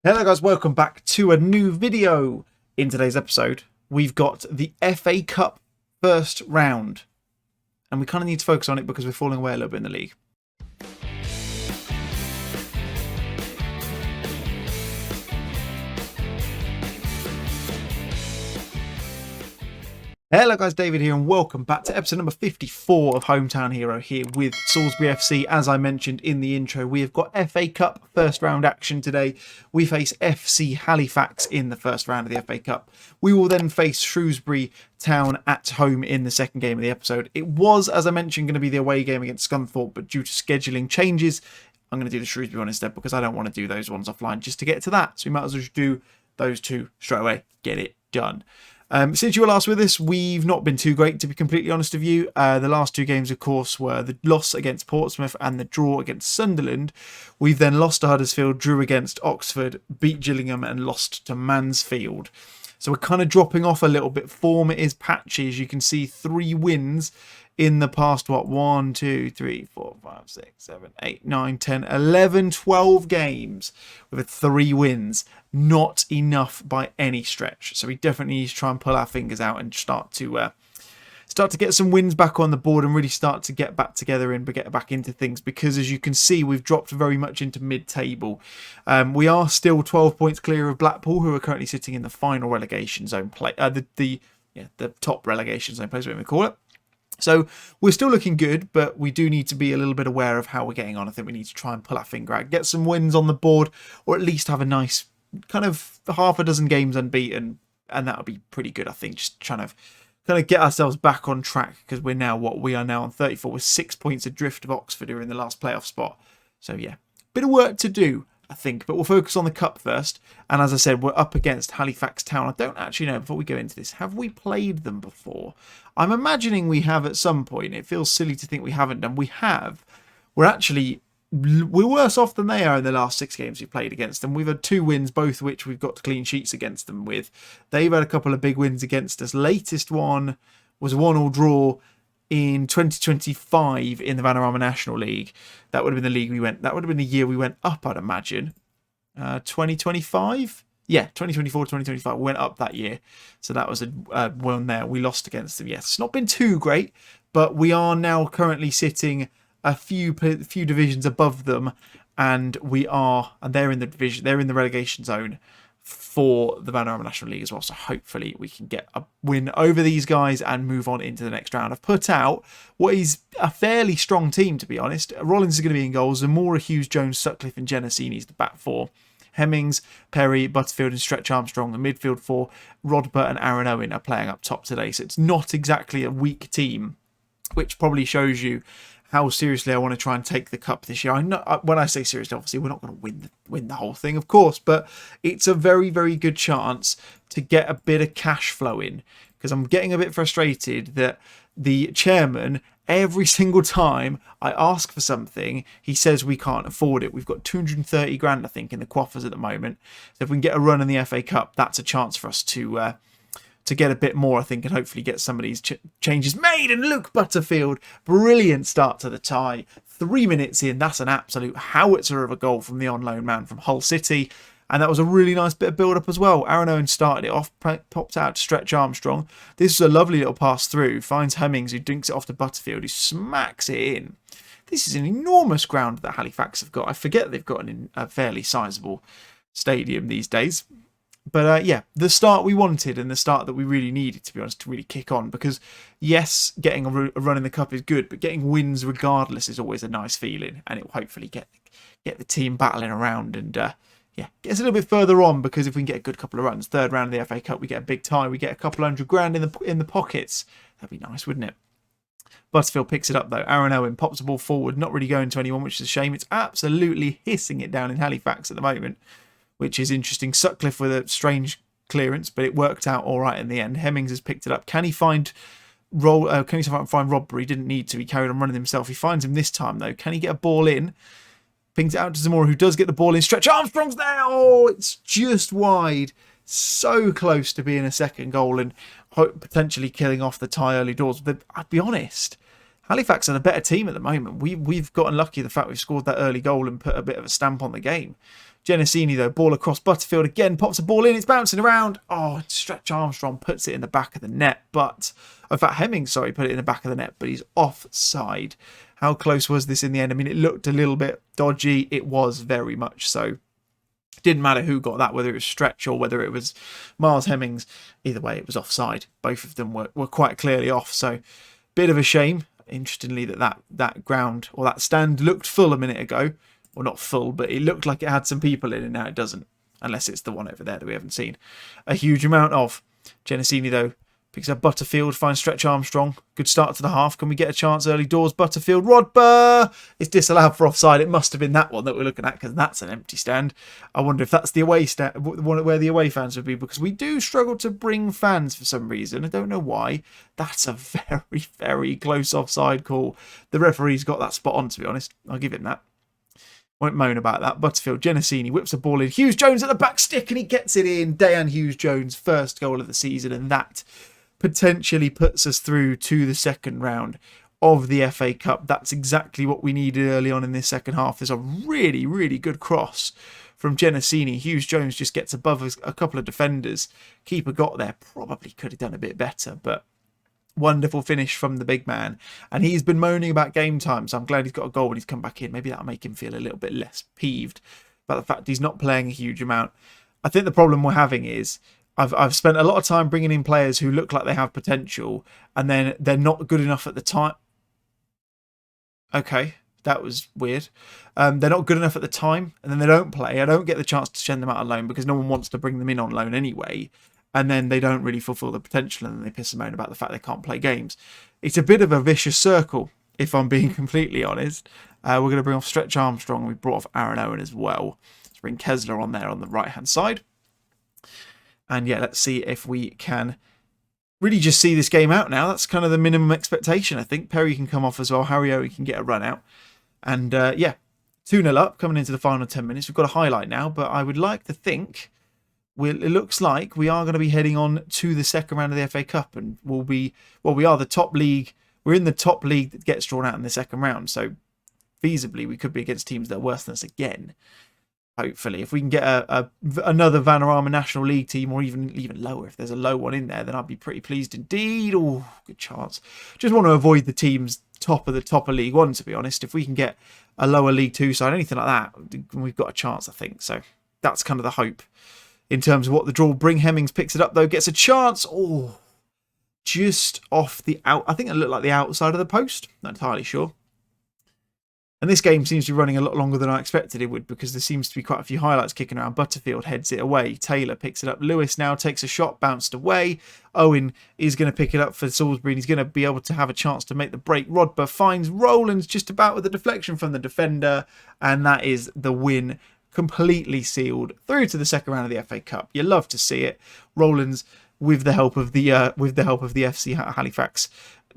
Hello guys, welcome back to a new video. In today's episode, we've got the FA Cup first round. And we kind of need to focus on it because we're falling away a little bit in the league. Hello guys, David here and welcome back to episode number 54 of Hometown Hero here with Salisbury FC. As I mentioned in the intro, we have got FA Cup first round action today. We face FC Halifax in the first round of the FA Cup. We will then face Shrewsbury Town at home in the second game of the episode. It was, as I mentioned, going to be the away game against Scunthorpe, but due to scheduling changes, I'm going to do the Shrewsbury one instead because I don't want to do those ones offline just to get to that. So we might as well just do those two straight away, get it done. Since you were last with us, we've not been too great, to be completely honest with you. The last two games, of course, were the loss against Portsmouth and the draw against Sunderland. We've then lost to Huddersfield, drew against Oxford, beat Gillingham and lost to Mansfield. So we're kind of dropping off a little bit. Form is patchy, as you can see, 3 wins in the past, 1, 2, 3, 4, 5, 6, 7, 8, 9, 10, 11, 12 games with 3 wins. Not enough by any stretch. So we definitely need to try and pull our fingers out and start to get some wins back on the board and really start to get back together and get back into things, because as you can see, we've dropped very much into mid-table. We are still 12 points clear of Blackpool, who are currently sitting in the final relegation zone play, the top relegation zone place, whatever we call it. So we're still looking good, but we do need to be a little bit aware of how we're getting on. I think we need to try and pull our finger out, get some wins on the board, or at least have a nice kind of half a dozen games unbeaten, and that would be pretty good. I think just trying to kind of get ourselves back on track, because we're now we are now on 34 with 6 points adrift of Oxford, who are in the last playoff spot. So yeah, bit of work to do, I think, but we'll focus on the cup first. And as I said, we're up against Halifax Town. I don't actually know, before we go into this, have we played them before? I'm imagining we have at some point. It feels silly to think we haven't done. We have. We're worse off than they are in the last 6 games we've played against them. We've had 2 wins, both which we've got clean sheets against them with. They've had a couple of big wins against us. Latest one was a 1-1 draw in 2025 in the Vanarama National League. That would have been the league we went. That would have been the year we went up, I'd imagine. 2025? Yeah, 2024, 2025. We went up that year. So that was a one there. We lost against them. Yes, it's not been too great, but we are now currently sitting a few divisions above them, and they're in the division. They're in the relegation zone for the Vanarama National League as well. So hopefully we can get a win over these guys and move on into the next round. I've put out what is a fairly strong team, to be honest. Rollins is going to be in goals. Zamora, Hughes, Jones, Sutcliffe and Genesini is the back 4. Hemmings, Perry, Butterfield and Stretch Armstrong, the midfield 4. Rodbert and Aaron Owen are playing up top today. So it's not exactly a weak team, which probably shows you how seriously I want to try and take the cup this year. I know, when I say seriously, obviously we're not going to win the whole thing, of course, but it's a very, very good chance to get a bit of cash flow in, because I'm getting a bit frustrated that the chairman, every single time I ask for something, he says we can't afford it. We've got 230 grand, I think, in the coffers at the moment. So if we can get a run in the FA Cup, that's a chance for us to get a bit more, I think, and hopefully get some of these changes made. And Luke Butterfield, brilliant start to the tie. 3 minutes in, that's an absolute howitzer of a goal from the on-loan man from Hull City. And that was a really nice bit of build-up as well. Aaron Owen started it off, popped out to Stretch Armstrong. This is a lovely little pass through. Finds Hemmings, who dinks it off to Butterfield, who smacks it in. This is an enormous ground that Halifax have got. I forget they've got a fairly sizable stadium these days. But yeah, the start we wanted and the start that we really needed, to be honest, to really kick on. Because yes, getting a run in the cup is good, but getting wins regardless is always a nice feeling. And it will hopefully get the team battling around and yeah, get us a little bit further on. Because if we can get a good couple of runs, third round of the FA Cup, we get a big tie, we get a couple $100 grand in the pockets. That'd be nice, wouldn't it? Butterfield picks it up though. Aaron Owen pops the ball forward, not really going to anyone, which is a shame. It's absolutely hissing it down in Halifax at the moment, which is interesting. Sutcliffe with a strange clearance, but it worked out all right in the end. Hemmings has picked it up. Can he find Rodbury? He didn't need to. He carried on running himself. He finds him this time, though. Can he get a ball in? Pings it out to Zamora, who does get the ball in. Stretch Armstrong's there. Oh, it's just wide. So close to being a second goal and potentially killing off the tie early doors. But I'd be honest, Halifax are a better team at the moment. We've gotten lucky the fact we've scored that early goal and put a bit of a stamp on the game. Genesini, though, ball across Butterfield again, pops a ball in, it's bouncing around. Oh, Stretch Armstrong puts it in the back of the net, but... In fact, Hemmings, sorry, put it in the back of the net, but he's offside. How close was this in the end? I mean, it looked a little bit dodgy. It was very much so. Didn't matter who got that, whether it was Stretch or whether it was Miles Hemmings. Either way, it was offside. Both of them were quite clearly off, so bit of a shame. Interestingly, that ground or that stand looked full a minute ago. Well, not full, but it looked like it had some people in it. Now it doesn't, unless it's the one over there that we haven't seen a huge amount of. Genesini, though, picks up Butterfield, finds Stretch Armstrong. Good start to the half. Can we get a chance early doors? Butterfield, Rodber! It's disallowed for offside. It must have been that one that we're looking at, because that's an empty stand. I wonder if that's the away stand, where the away fans would be, because we do struggle to bring fans for some reason. I don't know why. That's a very, very close offside call. The referee's got that spot on, to be honest. I'll give him that. Won't moan about that. Butterfield, Genesini whips the ball in. Hughes Jones at the back stick, and he gets it in. Dayan Hughes Jones, first goal of the season, and that potentially puts us through to the second round of the FA Cup. That's exactly what we needed early on in this second half. There's a really, really good cross from Genesini. Hughes Jones just gets above a couple of defenders. Keeper got there. Probably could have done a bit better, but wonderful finish from the big man. And he's been moaning about game time, so I'm glad he's got a goal when he's come back in. Maybe that'll make him feel a little bit less peeved about the fact he's not playing a huge amount. I think the problem we're having is I've spent a lot of time bringing in players who look like they have potential, and then they're not good enough at the time. Okay, that was weird. They're not good enough at the time, and then they don't play. I don't get the chance to send them out on loan because no one wants to bring them in on loan anyway. And then they don't really fulfill the potential, and then they piss and moan about the fact they can't play games. It's a bit of a vicious circle, if I'm being completely honest. We're going to bring off Stretch Armstrong. We brought off Aaron Owen as well. Let's bring Kessler on there on the right-hand side. And yeah, let's see if we can really just see this game out now. That's kind of the minimum expectation, I think. Perry can come off as well. Harry Owen can get a run out. And yeah, 2-0 up coming into the final 10 minutes. We've got a highlight now, but I would like to think it looks like we are going to be heading on to the second round of the FA Cup, and we are the top league. We're in the top league that gets drawn out in the second round. So feasibly, we could be against teams that are worse than us again. Hopefully, if we can get another Vanarama National League team, or even lower, if there's a low one in there, then I'd be pretty pleased indeed. Oh, good chance. Just want to avoid the teams top of League One, to be honest. If we can get a lower League Two side, anything like that, we've got a chance, I think. So that's kind of the hope in terms of what the draw will bring. Hemmings picks it up, though, gets a chance. Oh, just off the out. I think it looked like the outside of the post. Not entirely sure. And this game seems to be running a lot longer than I expected it would, because there seems to be quite a few highlights kicking around. Butterfield heads it away. Taylor picks it up. Lewis now takes a shot, bounced away. Owen is going to pick it up for Salisbury, and he's going to be able to have a chance to make the break. Rodber finds Rowlands just about with a deflection from the defender, and that is the win, completely sealed through to the second round of the FA Cup. You love to see it. Rowlands with the help of the FC Halifax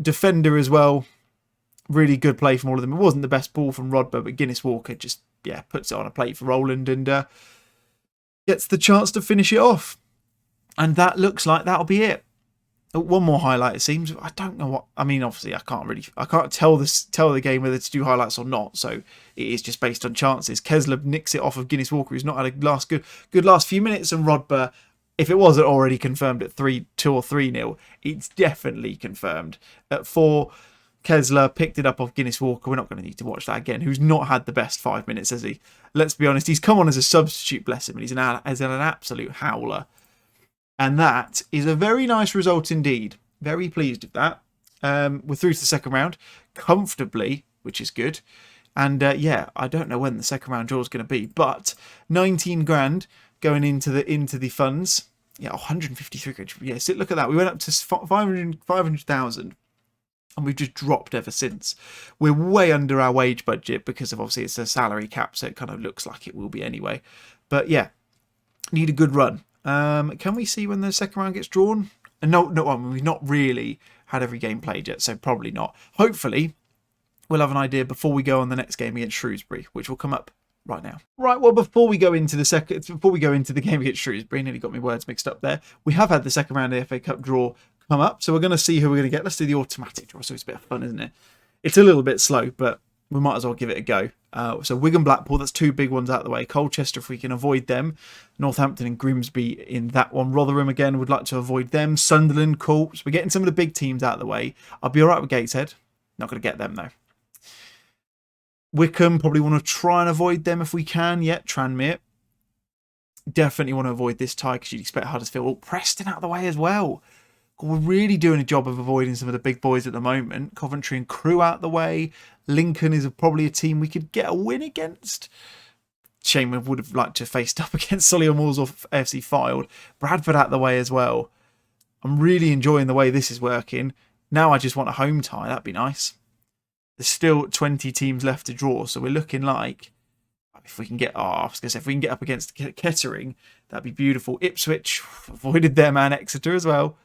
defender as well. Really good play from all of them. It wasn't the best ball from Rodber, but Guinness Walker just, yeah, puts it on a plate for Rowland and gets the chance to finish it off. And that looks like that'll be it. One more highlight, it seems. I don't know what. I mean, obviously, I can't tell the game whether to do highlights or not. So it is just based on chances. Kessler nicks it off of Guinness Walker, who's not had a good last few minutes, and Rodber, if it wasn't already confirmed at 2 or 3-0, it's definitely confirmed at 4. Kessler picked it up off Guinness Walker. We're not going to need to watch that again. Who's not had the best 5 minutes, has he? Let's be honest. He's come on as a substitute, bless him, and he's an absolute howler. And that is a very nice result indeed. Very pleased with that. We're through to the second round comfortably, which is good. And yeah, I don't know when the second round draw is going to be, but 19 grand going into the funds. Yeah, 153 grand. Yeah, so look at that. We went up to 500,000. And we've just dropped ever since. We're way under our wage budget because of, obviously, it's a salary cap, so it kind of looks like it will be anyway. But yeah, need a good run. Can we see when the second round gets drawn? No, we've not really had every game played yet, so probably not. Hopefully, we'll have an idea before we go on the next game against Shrewsbury, which will come up right now. Right, well, before we go into the game against Shrewsbury, nearly got my words mixed up there. We have had the second round of the FA Cup draw come up, so we're going to see who we're going to get. Let's do the automatic draw, so it's a bit of fun, isn't it? It's a little bit slow, but we might as well give it a go. So Wigan, Blackpool, that's 2 big ones out of the way. Colchester, if we can avoid them. Northampton and Grimsby in that one. Rotherham, again, would like to avoid them. Sunderland, Colts. We're getting some of the big teams out of the way. I'll be all right with Gateshead. Not going to get them, though. Wickham, probably want to try and avoid them if we can. Yeah, Tranmere. Definitely want to avoid this tie because you'd expect Huddersfield. Oh, Preston out of the way as well. We're really doing a job of avoiding some of the big boys at the moment. Coventry and Crewe out the way. Lincoln is probably a team we could get a win against. Shame we would have liked to have faced up against Solihull Moors or AFC Fylde. Bradford out the way as well. I'm really enjoying the way this is working. Now I just want a home tie. That'd be nice. There's still 20 teams left to draw, so we're looking like if we can get if we can get up against Kettering, that'd be beautiful. Ipswich avoided their man Exeter as well.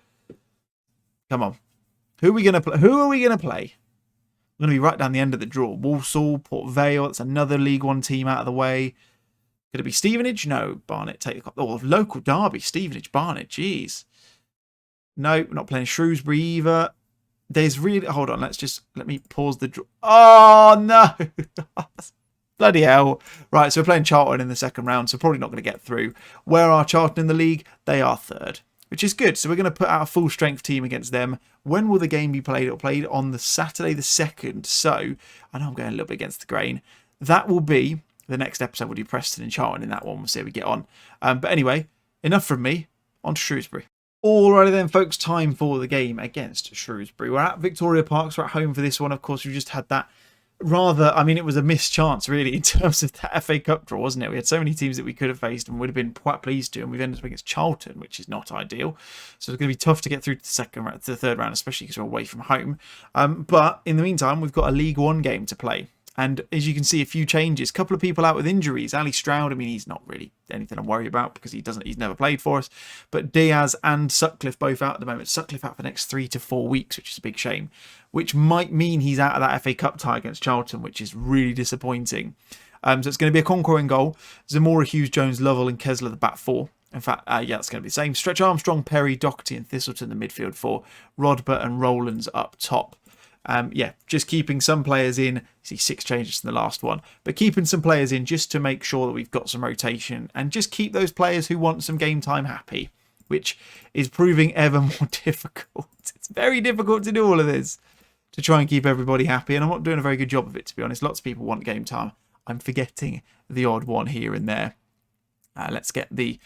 Come on. Who are we going to play? We're going to be right down the end of the draw. Walsall, Port Vale. That's another League One team out of the way. Could it be Stevenage? No. Barnet take the cup. Oh, local derby. Stevenage, Barnet. Jeez. No, we're not playing Shrewsbury either. There's really... Hold on. Let me pause the draw. Oh, no. Bloody hell. Right, so we're playing Charlton in the second round, so probably not going to get through. Where are Charlton in the league? They are 3rd. Which is good. So we're going to put out a full strength team against them. When will the game be played? It'll played on the Saturday the 2nd. So I know I'm going a little bit against the grain. That will be the next episode. We'll do Preston and Charlton in that one. We'll see how we get on. But anyway, enough from me. On to Shrewsbury. Alrighty then, folks. Time for the game against Shrewsbury. We're at Victoria Park. So we're at home for this one. Of course, we just had that it was a missed chance, really, in terms of that FA Cup draw, wasn't it? We had so many teams that we could have faced and would have been quite pleased to, and we've ended up against Charlton, which is not ideal. So it's going to be tough to get through to the third round, especially because we're away from home. But in the meantime, we've got a League One game to play. And as you can see, a few changes. A couple of people out with injuries. Ali Stroud, he's not really anything to worry about because he's never played for us. But Diaz and Sutcliffe both out at the moment. Sutcliffe out for the next 3 to 4 weeks, which is a big shame. Which might mean he's out of that FA Cup tie against Charlton, which is really disappointing. So it's going to be a Conquer in goal. Zamora, Hughes, Jones, Lovell and Kessler the back 4. In fact, it's going to be the same. Stretch Armstrong, Perry, Doherty and Thistleton the midfield 4. Rodbert and Rowlands up top. Just keeping some players in. See 6 changes in the last one, but keeping some players in just to make sure that we've got some rotation and just keep those players who want some game time happy, which is proving ever more difficult. It's very difficult to do all of this to try and keep everybody happy, and I'm not doing a very good job of it, to be honest. Lots of people want game time. I'm forgetting the odd one here and there. Let's get the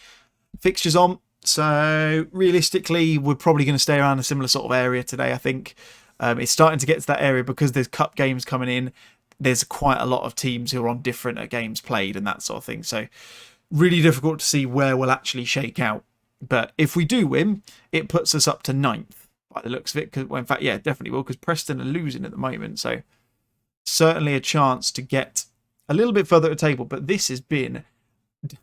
fixtures on. So realistically, we're probably going to stay around a similar sort of area today, I think. It's starting to get to that area because there's cup games coming in. There's quite a lot of teams who are on different games played and that sort of thing. So really difficult to see where we'll actually shake out. But if we do win, it puts us up to 9th by the looks of it. In fact, yeah, definitely will, because Preston are losing at the moment. So certainly a chance to get a little bit further at the table. But this has been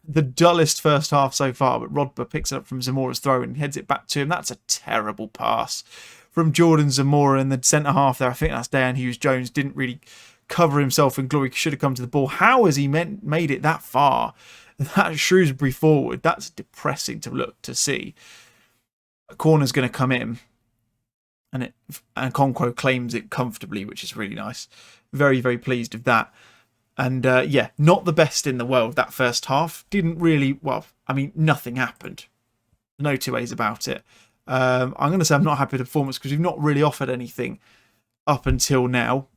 the dullest first half so far. But Rodber picks it up from Zamora's throw and heads it back to him. That's a terrible pass from Jordan Zamora in the centre half there. I think that's Dan Hughes-Jones. Didn't really cover himself in glory. Should have come to the ball. How has he made it that far? That Shrewsbury forward, that's depressing to look to see. A corner's going to come in. And Conquo claims it comfortably, which is really nice. Very, very pleased with that. And not the best in the world that first half. Didn't really, nothing happened. No two ways about it. I'm going to say I'm not happy with the performance because we've not really offered anything up until now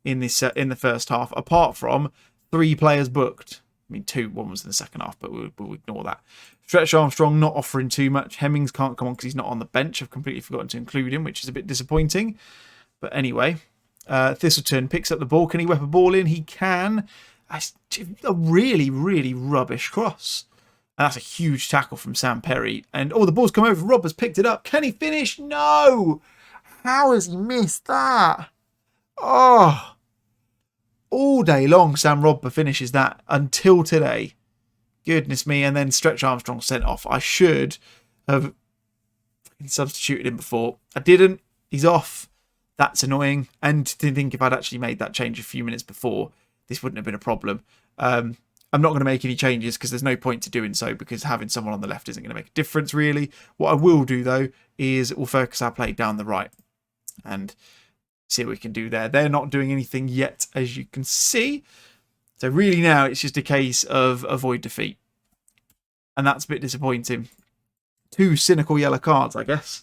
in the first half, apart from 3 players booked. 2, one was in the second half, but we'll ignore that. Stretch Armstrong not offering too much. Hemmings can't come on because he's not on the bench. I've completely forgotten to include him, which is a bit disappointing. But anyway, Thistleton picks up the ball. Can he whip a ball in? He can. That's a really, really rubbish cross. And that's a huge tackle from Sam Perry. And, the ball's come over. Rob has picked it up. Can he finish? No! How has he missed that? Oh! All day long, Sam Rodber finishes that until today. Goodness me. And then Stretch Armstrong sent off. I should have substituted him before. I didn't. He's off. That's annoying. And to think if I'd actually made that change a few minutes before, this wouldn't have been a problem. I'm not going to make any changes because there's no point to doing so, because having someone on the left isn't going to make a difference, really. What I will do, though, is we'll focus our play down the right. And see what we can do there. They're not doing anything yet, as you can see. So really now it's just a case of avoid defeat. And that's a bit disappointing. 2 cynical yellow cards, I guess.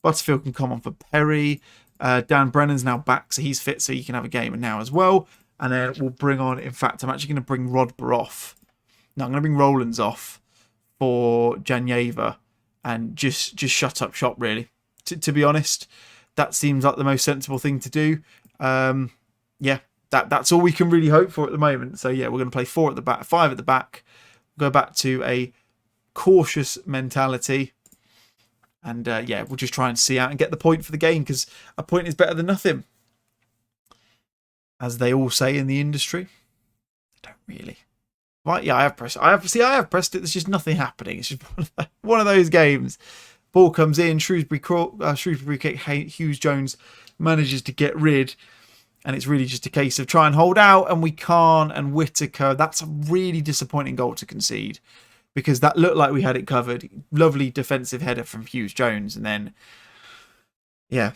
Butterfield can come on for Perry. Dan Brennan's now back, so he's fit, so he can have a game now as well. And then we'll bring on, in fact, I'm actually going to bring Rodber off. No, I'm going to bring Rollins off for Janyeva and just shut up shop, really. To be honest, that seems like the most sensible thing to do. Yeah, that's all we can really hope for at the moment. So, yeah, we're going to play 4 at the back, 5 at the back. Go back to a cautious mentality. And, yeah, we'll just try and see out and get the point for the game, because a point is better than nothing, as they all say in the industry. They don't really. Right, yeah, I have pressed it. There's just nothing happening. It's just one of those games. Ball comes in. Shrewsbury kick. Hughes Jones manages to get rid. And it's really just a case of try and hold out. And we can't. And Whittaker. That's a really disappointing goal to concede, because that looked like we had it covered. Lovely defensive header from Hughes Jones. And then, yeah,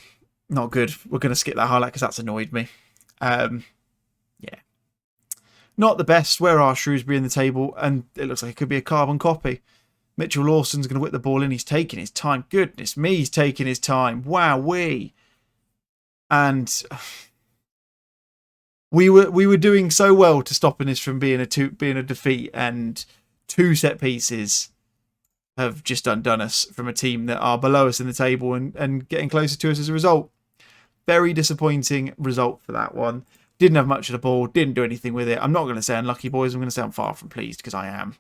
not good. We're going to skip that highlight because that's annoyed me. Yeah. Not the best. Where are Shrewsbury in the table? And it looks like it could be a carbon copy. Mitchell Lawson's going to whip the ball in. He's taking his time. Goodness me, he's taking his time. Wowee. And we were doing so well to stopping this from being a defeat, and 2 set pieces have just undone us from a team that are below us in the table and getting closer to us as a result. Very disappointing result for that one. Didn't have much of the ball. Didn't do anything with it. I'm not going to say unlucky, boys. I'm going to say I'm far from pleased, because I am.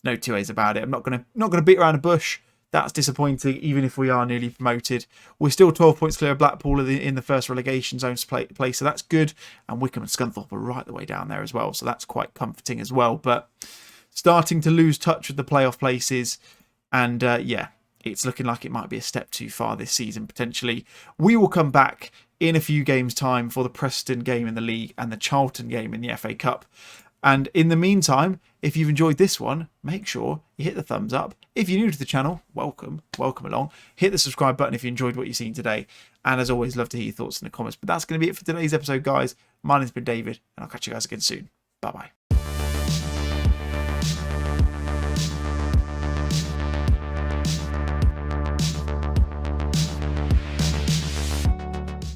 No 2 ways about it. I'm not going to beat around the bush. That's disappointing, even if we are nearly promoted. We're still 12 points clear of Blackpool in the first relegation zone play, so that's good. And Wickham and Scunthorpe are right the way down there as well, so that's quite comforting as well. But starting to lose touch with the playoff places, and yeah, it's looking like it might be a step too far this season, potentially. We will come back in a few games' time for the Preston game in the league and the Charlton game in the FA Cup. And in the meantime, if you've enjoyed this one, make sure you hit the thumbs up. If you're new to the channel, welcome along. Hit the subscribe button if you enjoyed what you've seen today. And as always, love to hear your thoughts in the comments. But that's going to be it for today's episode, guys. My name's been David, and I'll catch you guys again soon. Bye-bye.